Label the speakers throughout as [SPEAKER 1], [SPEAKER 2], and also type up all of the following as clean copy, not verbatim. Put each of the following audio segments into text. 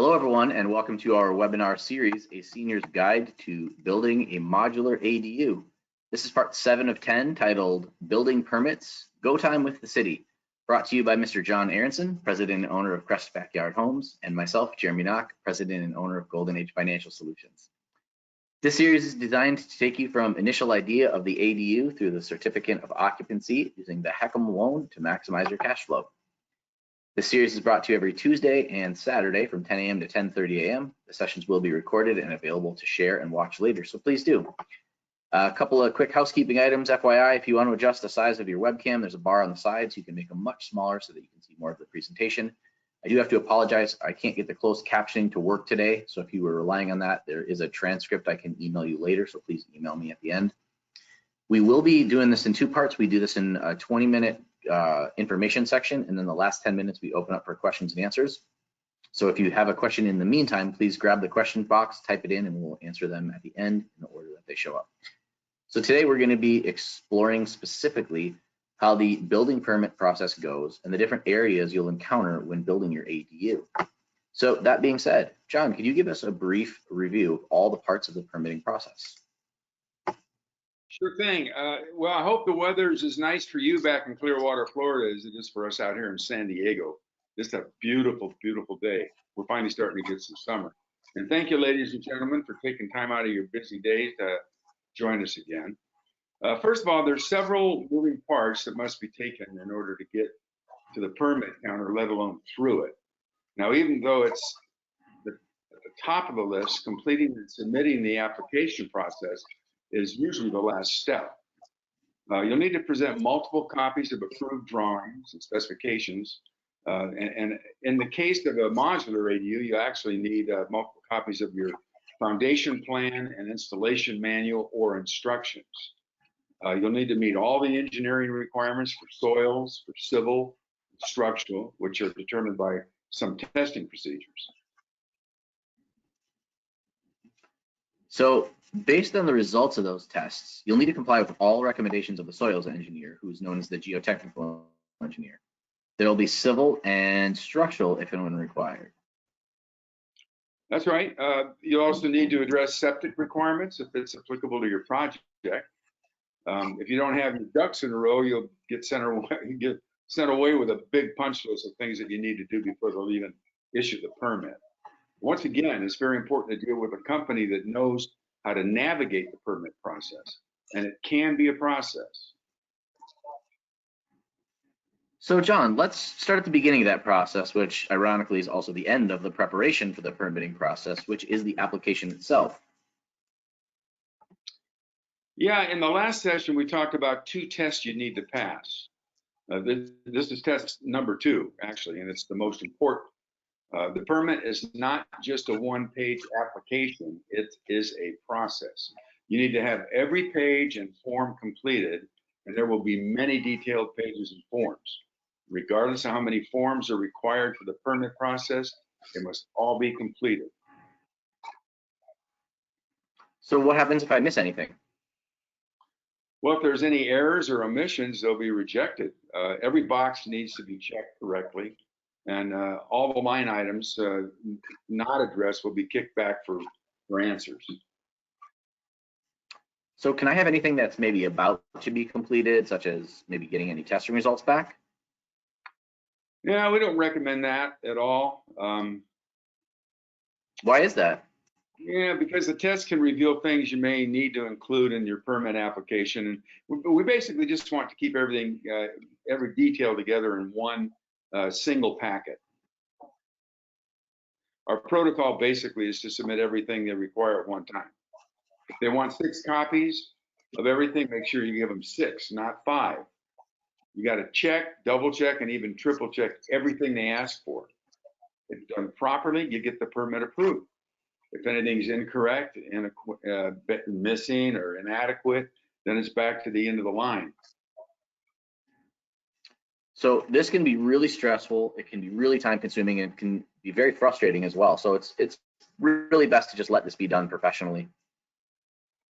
[SPEAKER 1] Hello, everyone, and welcome to our webinar series, A Senior's Guide to Building a Modular ADU. This is part 7 of 10, titled Building Permits, Go Time with the City, brought to you by Mr. John Aronson, President and owner of Crest Backyard Homes, and myself, Jeremy Knock, President and owner of Golden Age Financial Solutions. This series is designed to take you from initial idea of the ADU through the certificate of occupancy using the HECM loan to maximize your cash flow. This series is brought to you every Tuesday and Saturday from 10 a.m. to 10:30 a.m. The sessions will be recorded and available to share and watch later, so please do. A couple of quick housekeeping items, FYI, if you want to adjust the size of your webcam, there's a bar on the side so you can make them much smaller so that you can see more of the presentation. I do have to apologize, I can't get the closed captioning to work today, so if you were relying on that, there is a transcript I can email you later, so please email me at the end. We will be doing this in 2 parts. We do this in a 20-minute information section, and then the last 10 minutes we open up for questions and answers. So if you have a question in the meantime, please grab the question box, type it in, and we'll answer them at the end in the order that they show up. So today we're going to be exploring specifically how the building permit process goes and the different areas you'll encounter when building your ADU. So that being said, John, could you give us a brief review of all the parts of the permitting process?
[SPEAKER 2] Sure thing. Well, I hope the weather is as nice for you back in Clearwater, Florida, as it is for us out here in San Diego. Just a beautiful, beautiful day. We're finally starting to get some summer. And thank you, ladies and gentlemen, for taking time out of your busy days to join us again. First of all, there's several moving parts that must be taken in order to get to the permit counter, let alone through it. Now, even though it's at the top of the list, completing and submitting the application process is usually the last step. You'll need to present multiple copies of approved drawings and specifications. And in the case of a modular ADU, you actually need multiple copies of your foundation plan and installation manual or instructions. You'll need to meet all the engineering requirements for soils, for civil, structural, which are determined by some testing procedures.
[SPEAKER 1] So based on the results of those tests, you'll need to comply with all recommendations of the soils engineer, who's known as the geotechnical engineer. There will be civil and structural if and when required.
[SPEAKER 2] That's right. You'll also need to address septic requirements if it's applicable to your project. If you don't have your ducks in a row, you'll get sent away with a big punch list of things that you need to do before they'll even issue the permit. Once again, it's very important to deal with a company that knows how to navigate the permit process, and it can be a process.
[SPEAKER 1] So John, let's start at the beginning of that process, which ironically is also the end of the preparation for the permitting process, which is the application itself.
[SPEAKER 2] Yeah, in the last session, we talked about 2 tests you need to pass. This is test number 2, actually, and it's the most important. The permit is not just a 1-page application, it is a process. You need to have every page and form completed, and there will be many detailed pages and forms. Regardless of how many forms are required for the permit process, they must all be completed.
[SPEAKER 1] So what happens if I miss anything?
[SPEAKER 2] Well, if there's any errors or omissions, they'll be rejected. Every box needs to be checked correctly, and all the line items not addressed will be kicked back for answers.
[SPEAKER 1] So can I have anything that's maybe about to be completed, such as maybe getting any testing results back?
[SPEAKER 2] Yeah, we don't recommend that at all.
[SPEAKER 1] Why is that?
[SPEAKER 2] Yeah, because the test can reveal things you may need to include in your permit application. And we basically just want to keep everything, every detail together in one single packet. Our protocol basically is to submit everything they require at one time. If they want 6 copies of everything, make sure you give them 6, not 5. You got to check, double check, and even triple check everything they ask for. If done properly, you get the permit approved. If anything's incorrect, missing, or inadequate, then it's back to the end of the line.
[SPEAKER 1] So this can be really stressful. It can be really time consuming, and it can be very frustrating as well. So it's really best to just let this be done professionally.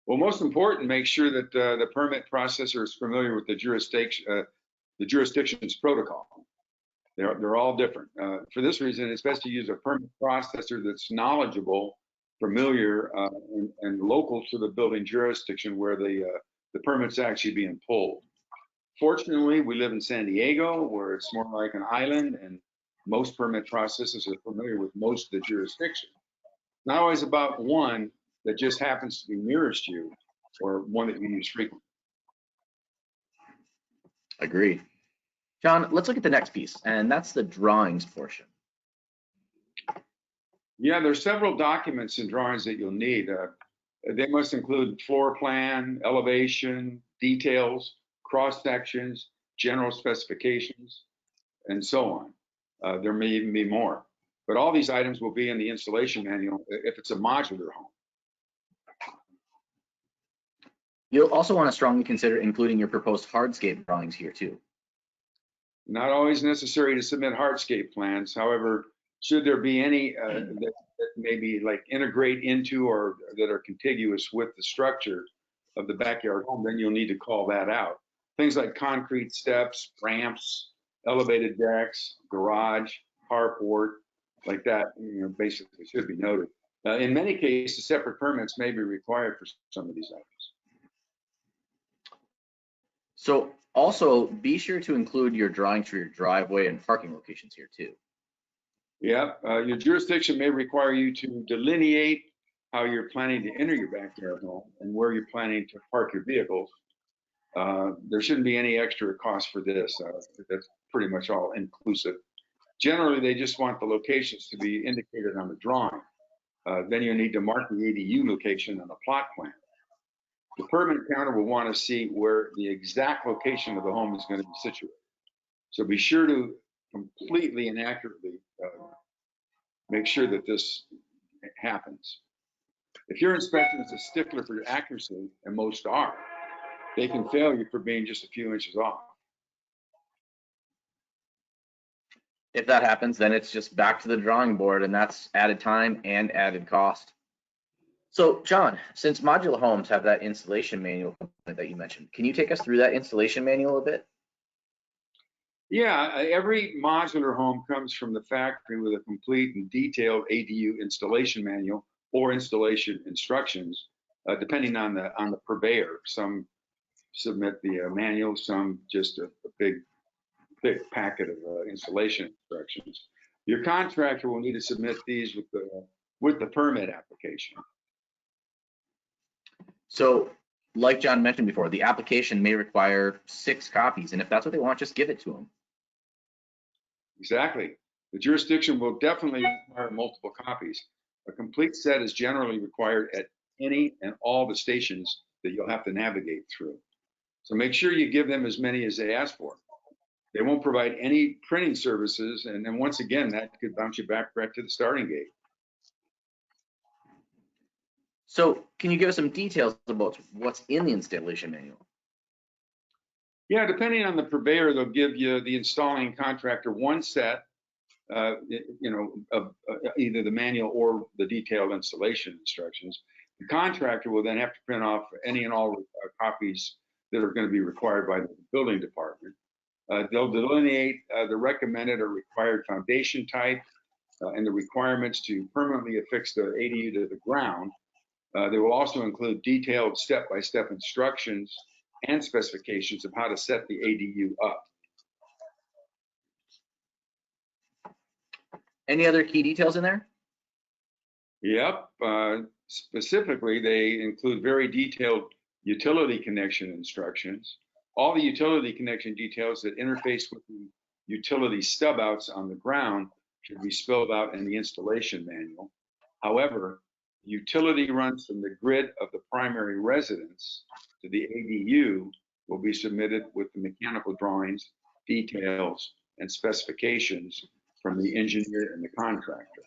[SPEAKER 2] Well, most important, make sure that the permit processor is familiar with the jurisdiction's protocol. They're all different. For this reason, it's best to use a permit processor that's knowledgeable, familiar, and local to the building jurisdiction where the permit's actually being pulled. Fortunately, we live in San Diego, where it's more like an island, and most permit processors are familiar with most of the jurisdiction. Not always about one that just happens to be nearest you or one that you use frequently.
[SPEAKER 1] Agreed. John, let's look at the next piece, and that's the drawings portion.
[SPEAKER 2] Yeah, there's several documents and drawings that you'll need. They must include floor plan, elevation, details, cross sections, general specifications, and so on. There may even be more, but all these items will be in the installation manual if it's a modular home.
[SPEAKER 1] You'll also want to strongly consider including your proposed hardscape drawings here too.
[SPEAKER 2] Not always necessary to submit hardscape plans. However, should there be any that maybe like integrate into or that are contiguous with the structure of the backyard home, then you'll need to call that out. Things like concrete steps, ramps, elevated decks, garage, carport, like that, basically should be noted. In many cases, separate permits may be required for some of these items.
[SPEAKER 1] So also be sure to include your drawings for your driveway and parking locations here too.
[SPEAKER 2] Yeah, your jurisdiction may require you to delineate how you're planning to enter your backyard home and where you're planning to park your vehicles. There shouldn't be any extra cost for this. That's pretty much all inclusive. Generally, they just want the locations to be indicated on the drawing. Then you need to mark the ADU location on the plot plan. The permit counter will want to see where the exact location of the home is going to be situated. So be sure to completely and accurately make sure that this happens. If your inspection is a stickler for accuracy, and most are, they can fail you for being just a few inches off.
[SPEAKER 1] If that happens, then it's just back to the drawing board, and that's added time and added cost. So, John, since modular homes have that installation manual that you mentioned, can you take us through that installation manual a bit?
[SPEAKER 2] Yeah, every modular home comes from the factory with a complete and detailed ADU installation manual or installation instructions, depending on the purveyor. Some submit the manual, some just a big packet of installation instructions. Your contractor will need to submit these with the permit application.
[SPEAKER 1] So, like John mentioned before, the application may require 6 copies, and if that's what they want, just give it to them.
[SPEAKER 2] Exactly. The jurisdiction will definitely require multiple copies. A complete set is generally required at any and all the stations that you'll have to navigate through. So make sure you give them as many as they ask for. They won't provide any printing services, and then once again, that could bounce you back right to the starting gate.
[SPEAKER 1] So can you give us some details about what's in the installation manual?
[SPEAKER 2] Yeah, depending on the purveyor, they'll give you, the installing contractor, one set, of either the manual or the detailed installation instructions. The contractor will then have to print off any and all copies that are going to be required by the building department. They'll delineate the recommended or required foundation type and the requirements to permanently affix the ADU to the ground. They will also include detailed step-by-step instructions and specifications of how to set the ADU up.
[SPEAKER 1] Any other key details in there?
[SPEAKER 2] Yep. Specifically, they include very detailed utility connection instructions. All the utility connection details that interface with the utility stub outs on the ground should be spelled out in the installation manual. However, utility runs from the grid of the primary residence to the ADU will be submitted with the mechanical drawings, details, and specifications from the engineer and the contractor.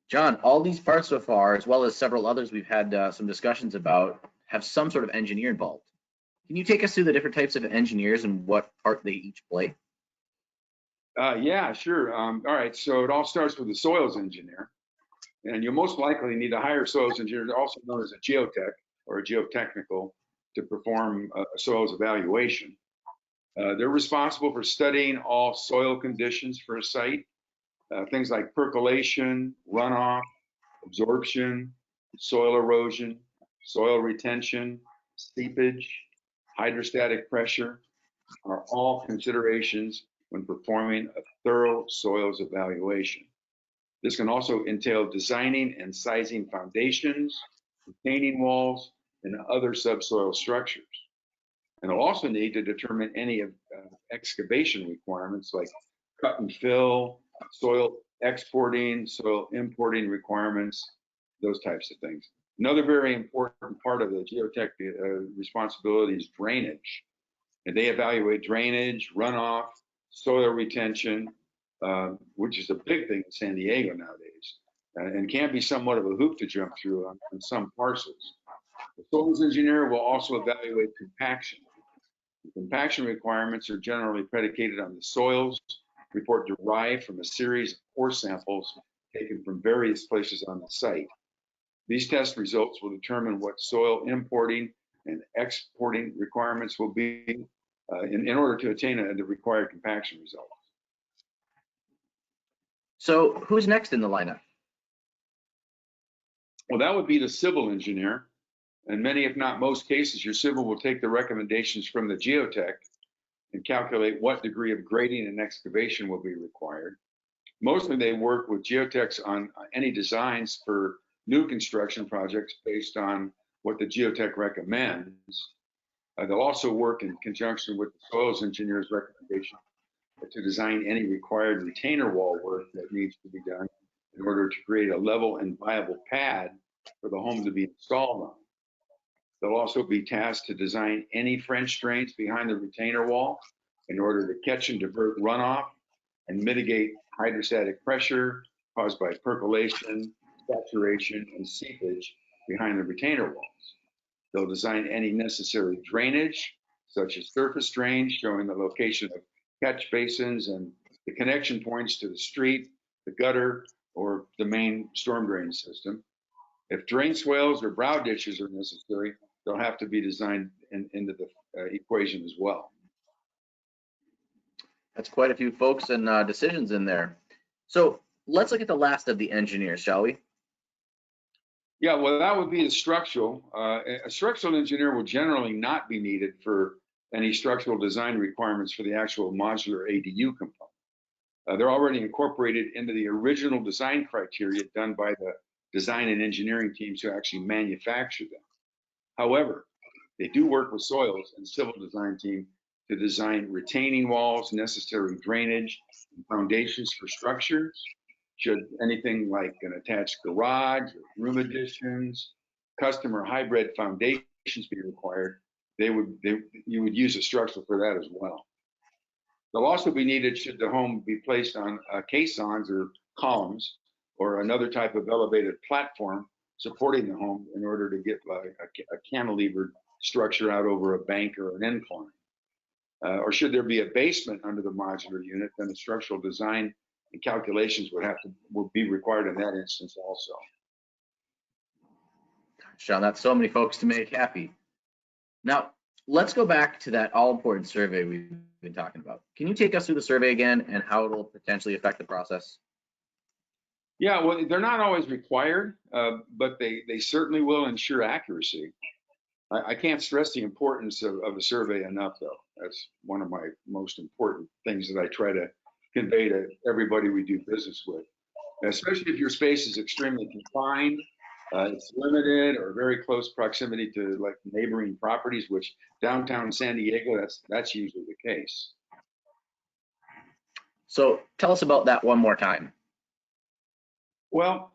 [SPEAKER 1] John, all these parts so far, as well as several others we've had some discussions about, have some sort of engineer involved. Can you take us through the different types of engineers and what part they each play?
[SPEAKER 2] Yeah, sure. All right, so it all starts with the soils engineer. And you'll most likely need a higher soils engineer, also known as a geotech or a geotechnical, to perform a soils evaluation. They're responsible for studying all soil conditions for a site, things like percolation, runoff, absorption, soil erosion, soil retention, seepage, hydrostatic pressure are all considerations when performing a thorough soils evaluation. This can also entail designing and sizing foundations, retaining walls, and other subsoil structures. And it'll also need to determine any excavation requirements like cut and fill, soil exporting, soil importing requirements, those types of things. Another very important part of the geotech responsibility is drainage. And they evaluate drainage, runoff, soil retention, which is a big thing in San Diego nowadays, and can be somewhat of a hoop to jump through on some parcels. The soils engineer will also evaluate compaction. The compaction requirements are generally predicated on the soils report derived from a series of core samples taken from various places on the site. These test results will determine what soil importing and exporting requirements will be in order to attain the required compaction results.
[SPEAKER 1] So who's next in the lineup?
[SPEAKER 2] Well, that would be the civil engineer. In many, if not most cases, your civil will take the recommendations from the geotech and calculate what degree of grading and excavation will be required. Mostly they work with geotechs on any designs for new construction projects based on what the geotech recommends. They'll also work in conjunction with the soils engineer's recommendation to design any required retainer wall work that needs to be done in order to create a level and viable pad for the home to be installed on. They'll also be tasked to design any French drains behind the retainer wall in order to catch and divert runoff and mitigate hydrostatic pressure caused by percolation, saturation, and seepage behind the retainer walls. They'll design any necessary drainage, such as surface drains showing the location of catch basins and the connection points to the street, the gutter, or the main storm drain system. If drain swales or brow ditches are necessary, they'll have to be designed into the equation as well.
[SPEAKER 1] That's quite a few folks and decisions in there. So let's look at the last of the engineers, shall we?
[SPEAKER 2] Yeah, well, that would be the structural. A structural engineer will generally not be needed for any structural design requirements for the actual modular ADU component. They're already incorporated into the original design criteria done by the design and engineering teams who actually manufacture them. However, they do work with soils and civil design team to design retaining walls, necessary drainage, and foundations for structures. Should anything like an attached garage or room additions, custom or hybrid foundations be required, you would use a structural for that as well. They'll also be needed should the home be placed on caissons or columns or another type of elevated platform supporting the home in order to get a cantilevered structure out over a bank or an incline. Or should there be a basement under the modular unit, then the structural design and calculations would be required in that instance also.
[SPEAKER 1] Sean, that's so many folks to make happy. Now, let's go back to that all-important survey we've been talking about. Can you take us through the survey again and how it will potentially affect the process?
[SPEAKER 2] Yeah, well, they're not always required, but they certainly will ensure accuracy. I can't stress the importance of a survey enough, though. That's one of my most important things that I try to convey to everybody we do business with, especially if your space is extremely confined, it's limited or very close proximity to like neighboring properties, which downtown San Diego, that's usually the case.
[SPEAKER 1] So tell us about that one more time.
[SPEAKER 2] Well,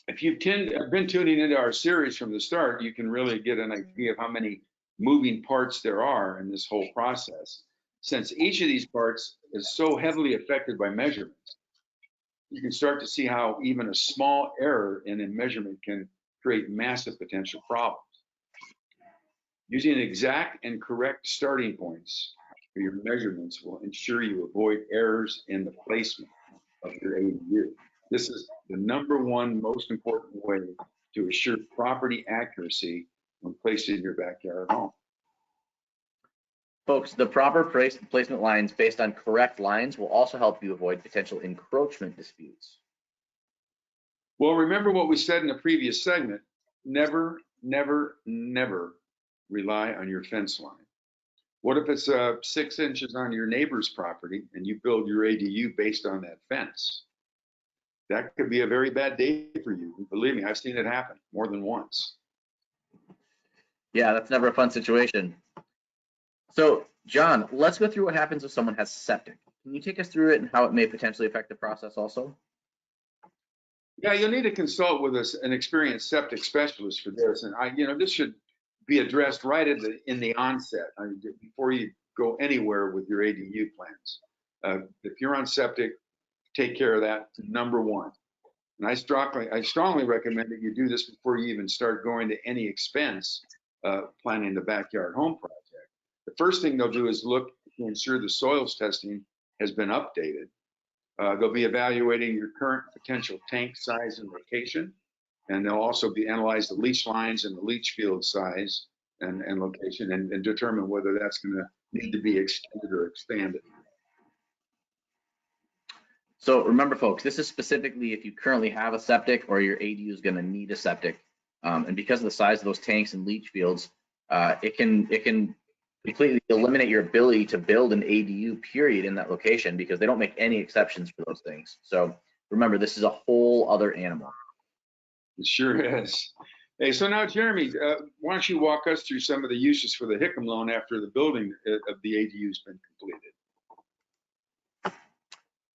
[SPEAKER 2] if you've been tuning into our series from the start, you can really get an idea of how many moving parts there are in this whole process. Since each of these parts is so heavily affected by measurements, you can start to see how even a small error in a measurement can create massive potential problems. Using exact and correct starting points for your measurements will ensure you avoid errors in the placement of your ADU. This is the #1 most important way to assure property accuracy when placed in your backyard home.
[SPEAKER 1] Folks, the proper placement lines based on correct lines will also help you avoid potential encroachment disputes.
[SPEAKER 2] Well, remember what we said in the previous segment, never, never, never rely on your fence line. What if it's 6 inches on your neighbor's property and you build your ADU based on that fence? That could be a very bad day for you. Believe me, I've seen it happen more than once.
[SPEAKER 1] Yeah, that's never a fun situation. So, John, let's go through what happens if someone has septic. Can you take us through it and how it may potentially affect the process also?
[SPEAKER 2] Yeah, you'll need to consult with an experienced septic specialist for this. And this should be addressed right in the onset, before you go anywhere with your ADU plans. If you're on septic, take care of that, number one. And I strongly recommend that you do this before you even start going to any expense planning the backyard home project. The first thing they'll do is look to ensure the soils testing has been updated. They'll be evaluating your current potential tank size and location, and they'll also be analyze the leach lines and the leach field size and location, and determine whether that's going to need to be extended or expanded.
[SPEAKER 1] So remember, folks, this is specifically if you currently have a septic or your ADU is going to need a septic. And because of the size of those tanks and leach fields, it can completely eliminate your ability to build an ADU period in that location, because they don't make any exceptions for those things. So remember, this is a whole other animal.
[SPEAKER 2] It sure is. Hey, so now, Jeremy, why don't you walk us through some of the uses for the HECM loan after the building of the ADU has been completed?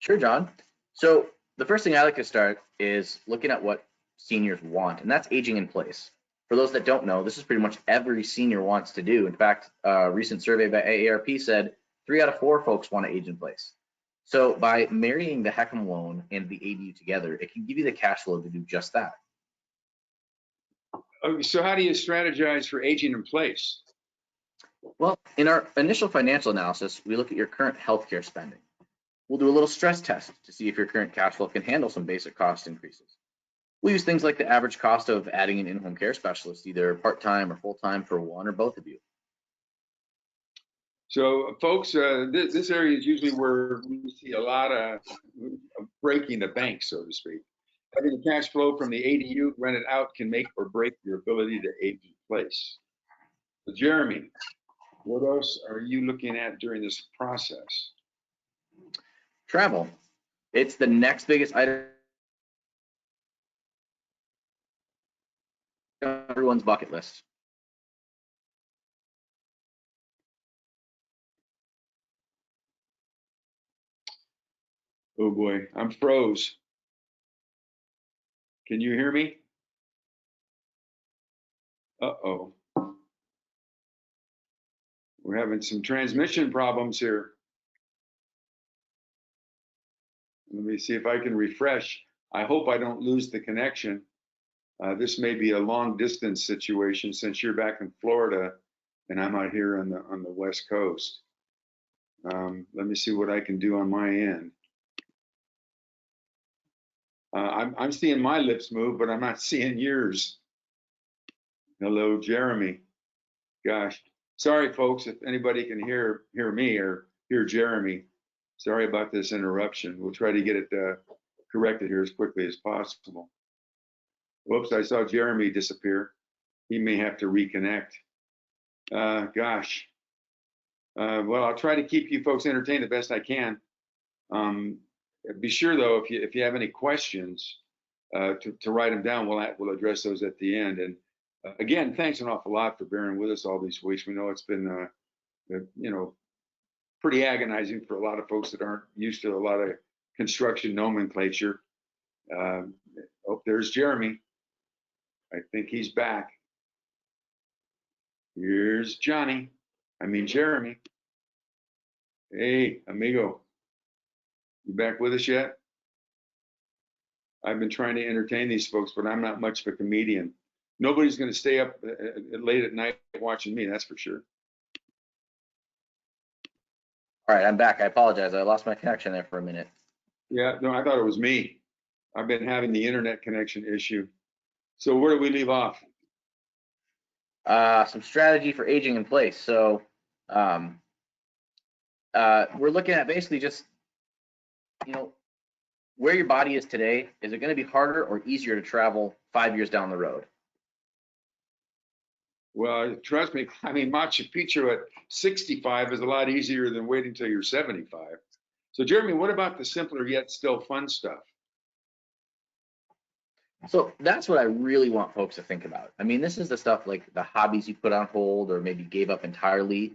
[SPEAKER 1] Sure, John. So the first thing I like to start is looking at what seniors want, and that's aging in place. For those that don't know, this is pretty much every senior wants to do. In fact, a recent survey by AARP said 3 out of 4 folks want to age in place. So by marrying the HECM loan and the ADU together, it can give you the cash flow to do just that.
[SPEAKER 2] Okay, so how do you strategize for aging in place?
[SPEAKER 1] Well, in our initial financial analysis, we look at your current healthcare spending. We'll do a little stress test to see if your current cash flow can handle some basic cost increases. We'll use things like the average cost of adding an in-home care specialist, either part-time or full-time for one or both of you.
[SPEAKER 2] So, folks, this area is usually where we see a lot of breaking the bank, so to speak. Having the cash flow from the ADU rented out can make or break your ability to age in place. So, Jeremy, what else are you looking at during this process?
[SPEAKER 1] Travel. It's the next biggest item on everyone's bucket list.
[SPEAKER 2] Oh boy, I'm froze. Can you hear me? Uh-oh. We're having some transmission problems here. Let me see if I can refresh. I hope I don't lose the connection. This may be a long distance situation since you're back in Florida and I'm out here on the West Coast. Let me see what I can do on my end. I'm seeing my lips move, but I'm not seeing yours. Hello, Jeremy. Gosh, sorry, folks, if anybody can hear me or hear Jeremy. Sorry about this interruption. We'll try to get it corrected here as quickly as possible. Whoops, I saw Jeremy disappear. He may have to reconnect. Gosh. Well, I'll try to keep you folks entertained the best I can. Be sure, though, if you have any questions, to write them down. We'll address those at the end. And again, thanks an awful lot for bearing with us all these weeks. We know it's been, pretty agonizing for a lot of folks that aren't used to a lot of construction nomenclature. Oh, there's Jeremy. I think he's back. Here's Jeremy. Hey, amigo. You back with us yet? I've been trying to entertain these folks, but I'm not much of a comedian. Nobody's going to stay up late at night watching me, that's for sure.
[SPEAKER 1] All right, I'm back. I apologize. I lost my connection there for a minute.
[SPEAKER 2] Yeah, no, I thought it was me. I've been having the internet connection issue. So where do we leave off?
[SPEAKER 1] Some strategy for aging in place. So we're looking at basically just, you know, where your body is today. Is it going to be harder or easier to travel 5 years down the road?
[SPEAKER 2] Well, trust me, I mean, Machu Picchu at 65 is a lot easier than waiting till you're 75. So, Jeremy, what about the simpler yet still fun stuff?
[SPEAKER 1] So that's what I really want folks to think about. I mean, this is the stuff like the hobbies you put on hold or maybe gave up entirely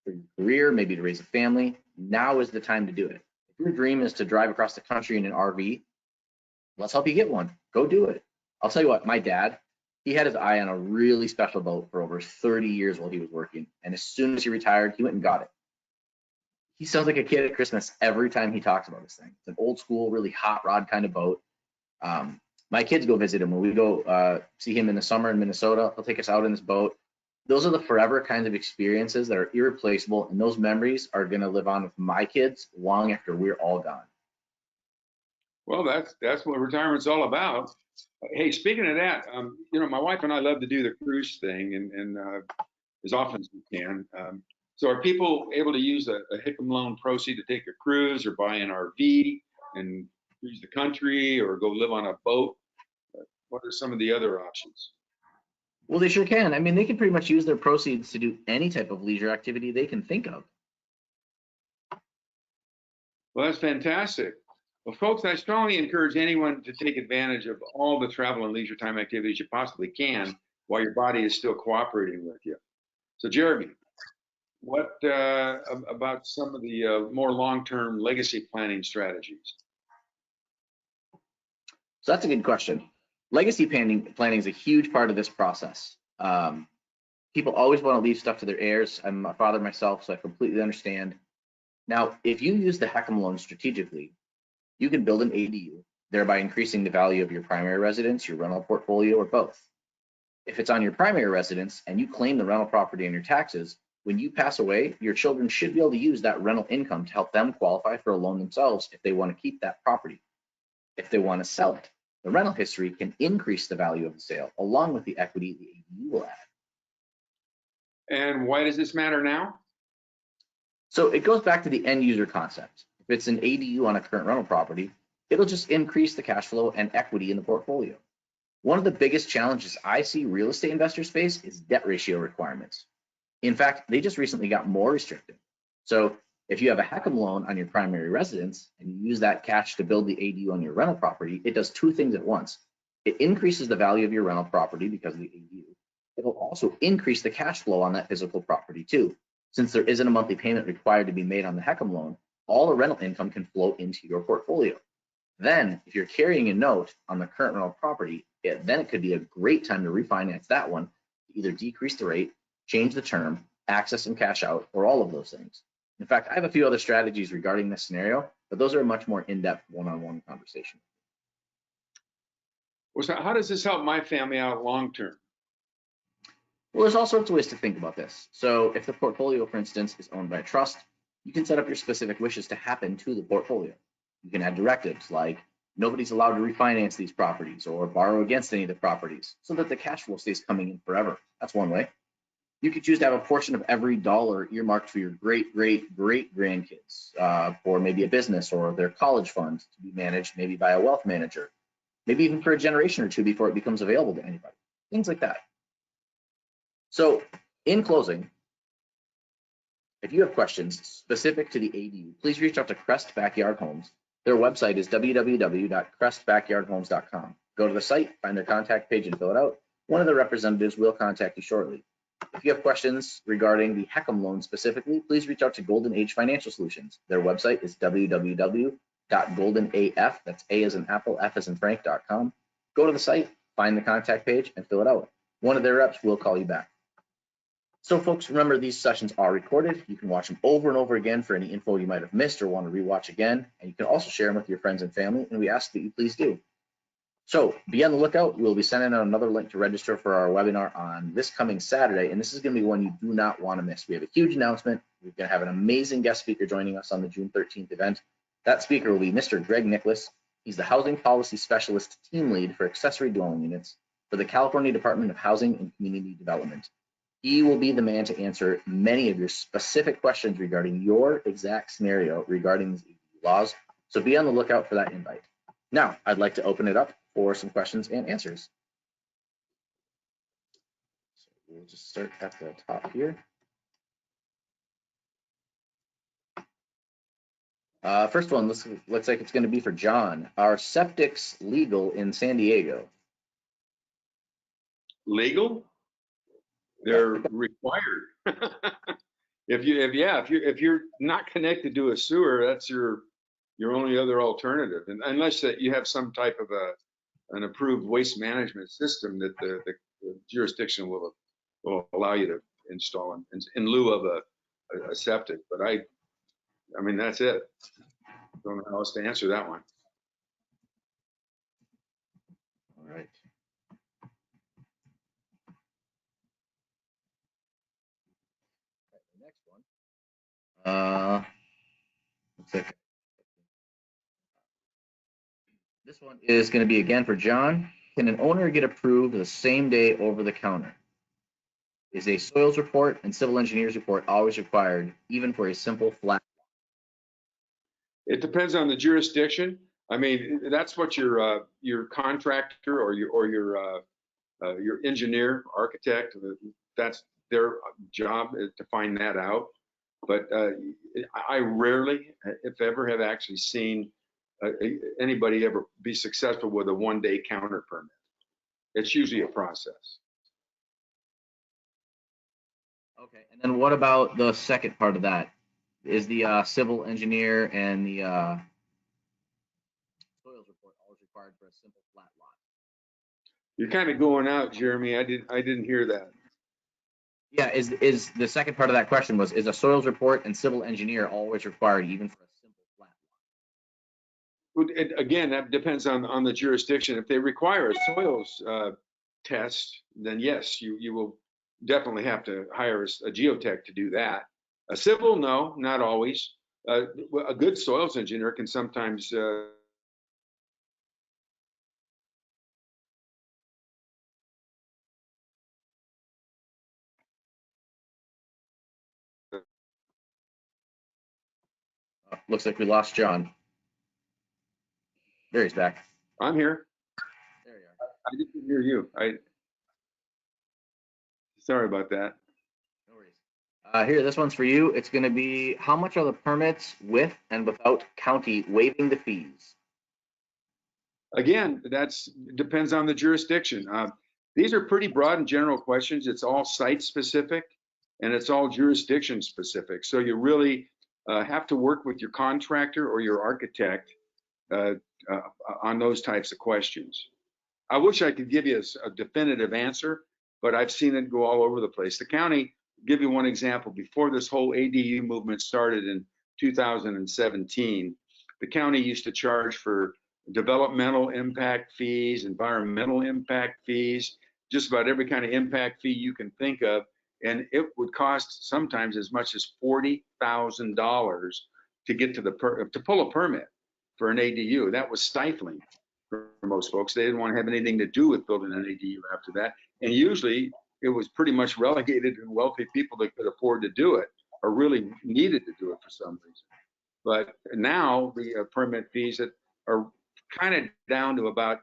[SPEAKER 1] for your career, maybe to raise a family. Now is the time to do it. If your dream is to drive across the country in an RV, let's help you get one. Go do it. I'll tell you what, my dad, he had his eye on a really special boat for over 30 years while he was working. And as soon as he retired, he went and got it. He sounds like a kid at Christmas every time he talks about this thing. It's an old school, really hot rod kind of boat. My kids go visit him when we go see him in the summer in Minnesota. He'll take us out in this boat. Those are the forever kinds of experiences that are irreplaceable, and those memories are going to live on with my kids long after we're all gone.
[SPEAKER 2] Well, that's what retirement's all about. Hey, speaking of that, you know, my wife and I love to do the cruise thing, and as often as we can. So, are people able to use a HECM loan proceed to take a cruise, or buy an RV and cruise the country, or go live on a boat? What are some of the other options?
[SPEAKER 1] Well, they sure can. I mean, they can pretty much use their proceeds to do any type of leisure activity they can think of.
[SPEAKER 2] Well, that's fantastic. Well, folks, I strongly encourage anyone to take advantage of all the travel and leisure time activities you possibly can while your body is still cooperating with you. So, Jeremy, what about some of the more long-term legacy planning strategies?
[SPEAKER 1] So that's a good question. Legacy planning is a huge part of this process. People always want to leave stuff to their heirs. I'm a father myself, so I completely understand. Now, if you use the HECM loan strategically, you can build an ADU, thereby increasing the value of your primary residence, your rental portfolio, or both. If it's on your primary residence and you claim the rental property on your taxes, when you pass away, your children should be able to use that rental income to help them qualify for a loan themselves if they want to keep that property. If they want to sell it, the rental history can increase the value of the sale along with the equity the ADU will add.
[SPEAKER 2] And why does this matter now?
[SPEAKER 1] So it goes back to the end user concept. If it's an ADU on a current rental property, it'll just increase the cash flow and equity in the portfolio. One of the biggest challenges I see real estate investors face is debt ratio requirements. In fact, they just recently got more restrictive. So if you have a HECM loan on your primary residence and you use that cash to build the ADU on your rental property, it does two things at once. It increases the value of your rental property because of the ADU. It'll also increase the cash flow on that physical property too. Since there isn't a monthly payment required to be made on the HECM loan, all the rental income can flow into your portfolio. Then, if you're carrying a note on the current rental property, then it could be a great time to refinance that one, either decrease the rate, change the term, access and cash out, or all of those things. In fact, I have a few other strategies regarding this scenario, but those are a much more in-depth one-on-one conversation.
[SPEAKER 2] Well, so how does this help my family out long term?
[SPEAKER 1] Well, there's all sorts of ways to think about this. So if the portfolio, for instance, is owned by a trust, you can set up your specific wishes to happen to the portfolio. You can add directives like nobody's allowed to refinance these properties or borrow against any of the properties so that the cash flow stays coming in forever. That's one way. You could choose to have a portion of every dollar earmarked for your great grandkids for maybe a business or their college fund to be managed maybe by a wealth manager, maybe even for a generation or two before it becomes available to anybody, things like that. So in closing, if you have questions specific to the ADU, please reach out to Crest Backyard Homes. Their website is www.crestbackyardhomes.com. Go to the site, find their contact page, and fill it out. One of the representatives will contact you shortly. If you have questions regarding the HECM loan specifically, please reach out to Golden Age Financial Solutions. Their website is www.goldenaf, that's A as in Apple, F as in Frank.com. Go to the site, find the contact page, and fill it out. One of their reps will call you back. So folks, remember these sessions are recorded. You can watch them over and over again for any info you might have missed or want to rewatch again. And you can also share them with your friends and family, and we ask that you please do. So be on the lookout. We'll be sending out another link to register for our webinar on this coming Saturday, and this is going to be one you do not want to miss. We have a huge announcement. We're going to have an amazing guest speaker joining us on the June 13th event. That speaker will be Mr. Greg Nicholas. He's the Housing Policy Specialist Team Lead for Accessory Dwelling Units for the California Department of Housing and Community Development. He will be the man to answer many of your specific questions regarding your exact scenario regarding these laws. So be on the lookout for that invite. Now, I'd like to open it up for some questions and answers. So we'll just start at the top here. First one looks like it's going to be for John. Are septics legal in San Diego?
[SPEAKER 2] Legal? They're required. If you're not connected to a sewer, that's your only other alternative, and unless that you have some type of an approved waste management system that the jurisdiction will allow you to install in lieu of a septic. But I mean, that's it. Don't know how else to answer that one.
[SPEAKER 1] All right. The next one. Looks like this one is going to be again for John. Can an owner get approved the same day over the counter? Is a soils report and civil engineer's report always required, even for a simple flat?
[SPEAKER 2] It depends on the jurisdiction. I mean, that's what your contractor or your engineer, architect, that's their job is to find that out. But I rarely, if ever, have actually seen anybody ever be successful with a one-day counter permit. It's usually a process.
[SPEAKER 1] Okay, and then what about the second part of that? Is the civil engineer and the soils report always required for a simple flat lot?
[SPEAKER 2] You're kind of going out, Jeremy. I didn't hear that.
[SPEAKER 1] Yeah, is the second part of that question was, is a soils report and civil engineer always required even for a simple flat lot?
[SPEAKER 2] Again, that depends on the jurisdiction. If they require a soils test, then yes, you will definitely have to hire a geotech to do that. A civil, no, not always. A good soils engineer can sometimes
[SPEAKER 1] Looks like we lost John. There he's back.
[SPEAKER 2] I'm here.
[SPEAKER 1] There you are.
[SPEAKER 2] I didn't hear you. Sorry about that.
[SPEAKER 1] No worries. Here, this one's for you. It's going to be, how much are the permits with and without county waiving the fees?
[SPEAKER 2] Again, that's depends on the jurisdiction. These are pretty broad and general questions. It's all site specific and it's all jurisdiction specific. So you really have to work with your contractor or your architect on those types of questions. I wish I could give you a definitive answer, but I've seen it go all over the place. The county, give you one example, before this whole ADU movement started in 2017, the county used to charge for developmental impact fees, environmental impact fees, just about every kind of impact fee you can think of. And it would cost sometimes as much as $40,000 to get to pull a permit for an ADU. That was stifling for most folks. They didn't want to have anything to do with building an ADU after that. And usually it was pretty much relegated to wealthy people that could afford to do it or really needed to do it for some reason. But now the permit fees that are kind of down to about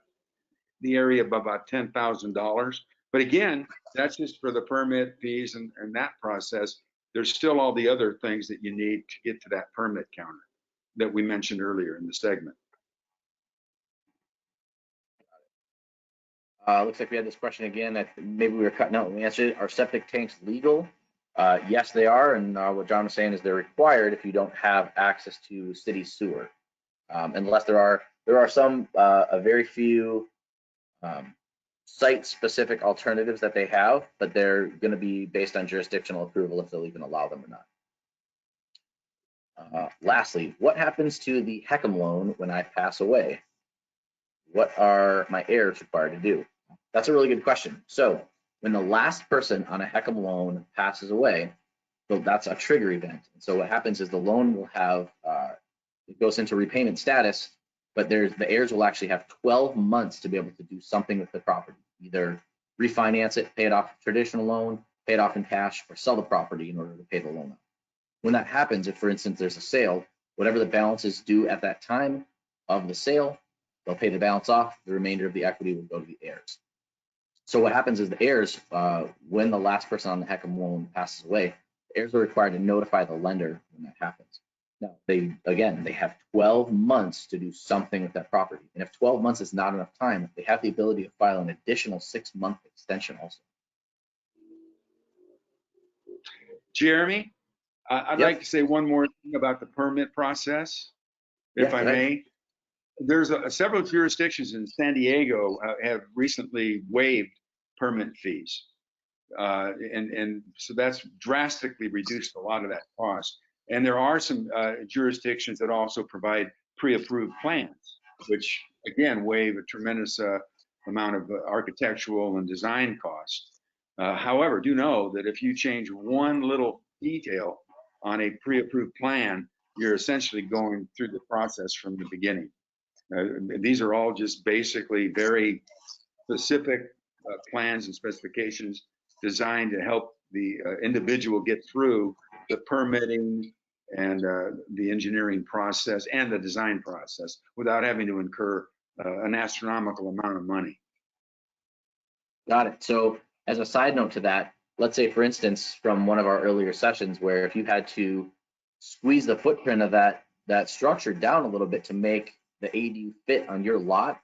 [SPEAKER 2] the area of about $10,000. But again, that's just for the permit fees and that process. There's still all the other things that you need to get to that permit counter that we mentioned earlier in the segment.
[SPEAKER 1] Looks like we had this question again. Maybe we were cutting out when we answered it. Are septic tanks legal? Yes, they are. And what John was saying is they're required if you don't have access to city sewer, unless there are some a very few site-specific alternatives that they have, but they're going to be based on jurisdictional approval if they'll even allow them or not. Lastly, what happens to the HECM loan when I pass away? What are my heirs required to do? That's a really good question. So when the last person on a HECM loan passes away, so that's a trigger event. So what happens is the loan will have, it goes into repayment status, but the heirs will actually have 12 months to be able to do something with the property, either refinance it, pay it off a traditional loan, pay it off in cash, or sell the property in order to pay the loan off. When that happens, if for instance there's a sale, whatever the balance is due at that time of the sale, they'll pay the balance off. The remainder of the equity will go to the heirs. So what happens is the heirs, when the last person on the HECM loan passes away, the heirs are required to notify the lender when that happens. Now, they have 12 months to do something with that property. And if 12 months is not enough time, they have the ability to file an additional 6-month extension also.
[SPEAKER 2] Jeremy, I'd like to say one more thing about the permit process, if I may. There's several jurisdictions in San Diego have recently waived permit fees. And so that's drastically reduced a lot of that cost. And there are some jurisdictions that also provide pre-approved plans, which again waive a tremendous amount of architectural and design costs. However, do know that if you change one little detail on a pre-approved plan, you're essentially going through the process from the beginning. These are all just basically very specific plans and specifications designed to help the individual get through the permitting and the engineering process and the design process without having to incur an astronomical amount of money.
[SPEAKER 1] Got it. So as a side note to that, let's say, for instance, from one of our earlier sessions where if you had to squeeze the footprint of that structure down a little bit to make the ADU fit on your lot,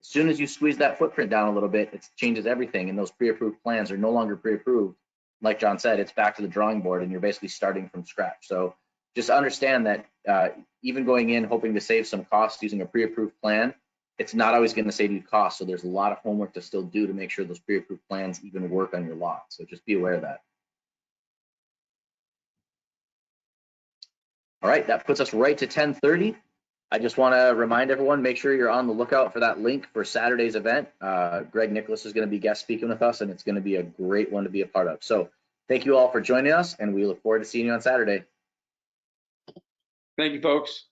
[SPEAKER 1] as soon as you squeeze that footprint down a little bit, it changes everything, and those pre-approved plans are no longer pre-approved. Like John said, it's back to the drawing board, and you're basically starting from scratch. So just understand that even going in hoping to save some costs using a pre-approved plan, it's not always going to save you costs. So there's a lot of homework to still do to make sure those pre-approved plans even work on your lot. So just be aware of that. All right, that puts us right to 10:30. I just want to remind everyone, make sure you're on the lookout for that link for Saturday's event. Greg Nicholas is going to be guest speaking with us, and it's going to be a great one to be a part of. So thank you all for joining us, and we look forward to seeing you on Saturday.
[SPEAKER 2] Thank you, folks.